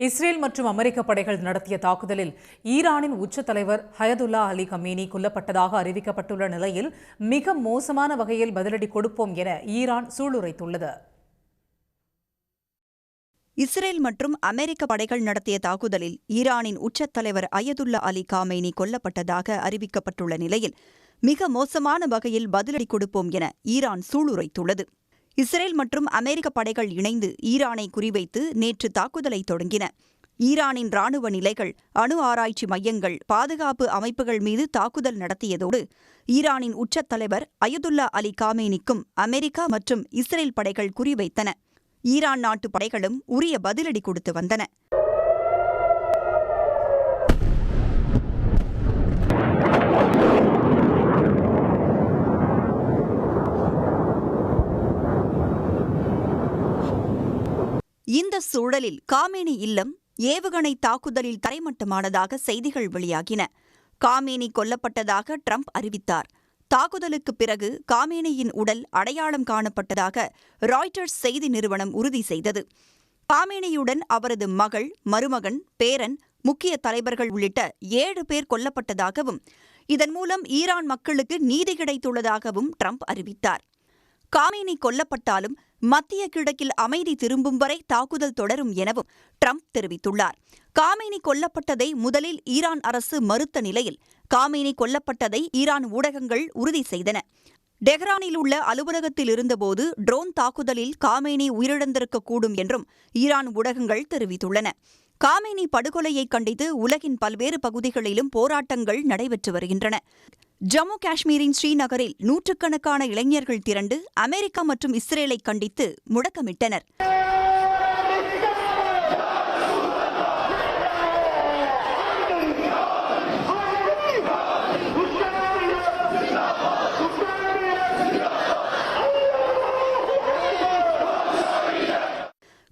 Israel மற்றும் அமெரிக்க படைகள் நடத்திய தாக்குதலில் ஈரானின் உச்ச தலைவர் ஹயதுல்லா அலி கமேனி கொல்லப்பட்டதாக அறிவிக்கப்பட்டுள்ள நிலையில் மிக மோசமான வகையில் பதிலடி கொடுப்போம் என ஈரான் சூளுரைத்துள்ளது. இஸ்ரேல் மற்றும் அமெரிக்க படைகள் நடத்திய தாக்குதலில் ஈரானின் உச்சத் தலைவர் அயதுல்லா அலி காமேனி கொல்லப்பட்டதாக அறிவிக்கப்பட்டுள்ள நிலையில் மிக மோசமான வகையில் பதிலடி கொடுப்போம் என ஈரான் சூளுரைத்துள்ளது. இஸ்ரேல் மற்றும் அமெரிக்க படைகள் இணைந்து ஈரானை குறிவைத்து நேற்று தாக்குதலை தொடங்கின. ஈரானின் ராணுவ நிலைகள், அணு ஆராய்ச்சி மையங்கள், பாதுகாப்பு அமைப்புகள் மீது தாக்குதல் நடத்தியதோடு ஈரானின் உச்சத் தலைவர் அயதுல்லா அலி காமேனிக்கும் அமெரிக்கா மற்றும் இஸ்ரேல் படைகள் குறிவைத்தன. ஈரான் நாட்டு படைகளும் உரிய பதிலடி கொடுத்து வந்தன. இந்த சூழலில் காமேனி இல்லம் ஏவுகணை தாக்குதலில் தரைமட்டமானதாக செய்திகள் வெளியாகின. காமேனி கொல்லப்பட்டதாக ட்ரம்ப் அறிவித்தார். தாக்குதலுக்குப் பிறகு காமேனியின் உடல் அடையாளம் காணப்பட்டதாக ராய்ட்டர்ஸ் செய்தி நிறுவனம் உறுதி செய்தது. காமேனியுடன் அவரது மகள், மருமகன், பேரன், முக்கிய தலைவர்கள் உள்ளிட்ட 7 பேர் கொல்லப்பட்டதாகவும் இதன் மூலம் ஈரான் மக்களுக்கு நீதி கிடைத்துள்ளதாகவும் ட்ரம்ப் அறிவித்தார். காமேனி கொல்லப்பட்டாலும் மத்திய கிழக்கில் அமைதி திரும்பும் வரை தாக்குதல் தொடரும் எனவும் ட்ரம்ப் தெரிவித்துள்ளார். காமேனி கொல்லப்பட்டதை முதலில் ஈரான் அரசு மறுத்த நிலையில் காமேனி கொல்லப்பட்டதை ஈரான் ஊடகங்கள் உறுதி செய்தன. டெஹ்ரானில் உள்ள அலுவலகத்தில் இருந்தபோது ட்ரோன் தாக்குதலில் காமேனி உயிரிழந்திருக்கக்கூடும் என்றும் ஈரான் ஊடகங்கள் தெரிவித்துள்ளன. காமேனி படுகொலையை கண்டித்து உலகின் பல்வேறு பகுதிகளிலும் போராட்டங்கள் நடைபெற்று வருகின்றன. ஜம்மு காஷ்மீரின் ஸ்ரீநகரில் நூற்றுக்கணக்கான இளைஞர்கள் திரண்டு அமெரிக்கா மற்றும் இஸ்ரேலை கண்டித்து முழக்கமிட்டனர்.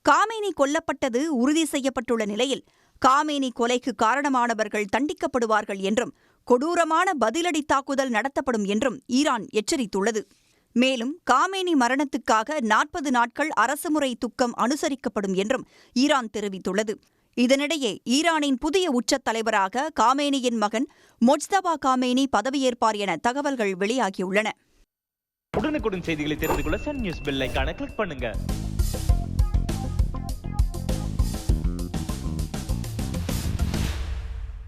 காமேனி கொல்லப்பட்டது உறுதி செய்யப்பட்டுள்ள நிலையில் காமேனி கொலைக்கு காரணமானவர்கள் தண்டிக்கப்படுவார்கள் என்றும் கொடூரமான பதிலடி தாக்குதல் நடத்தப்படும் என்றும் ஈரான் எச்சரித்துள்ளது. மேலும் காமேனி மரணத்துக்காக 40 நாட்கள் அரசுமுறை துக்கம் அனுசரிக்கப்படும் என்றும் ஈரான் தெரிவித்துள்ளது. இதனிடையே ஈரானின் புதிய உச்சத் தலைவராக காமேனியின் மகன் மொஜ்தபா காமேனி பதவியேற்பார் என தகவல்கள் வெளியாகியுள்ளன. உடனுக்குடன் செய்திகளை தெரிந்து கொள்ள சன் நியூஸ் பெல் ஐகானை கிளிக் பண்ணுங்க.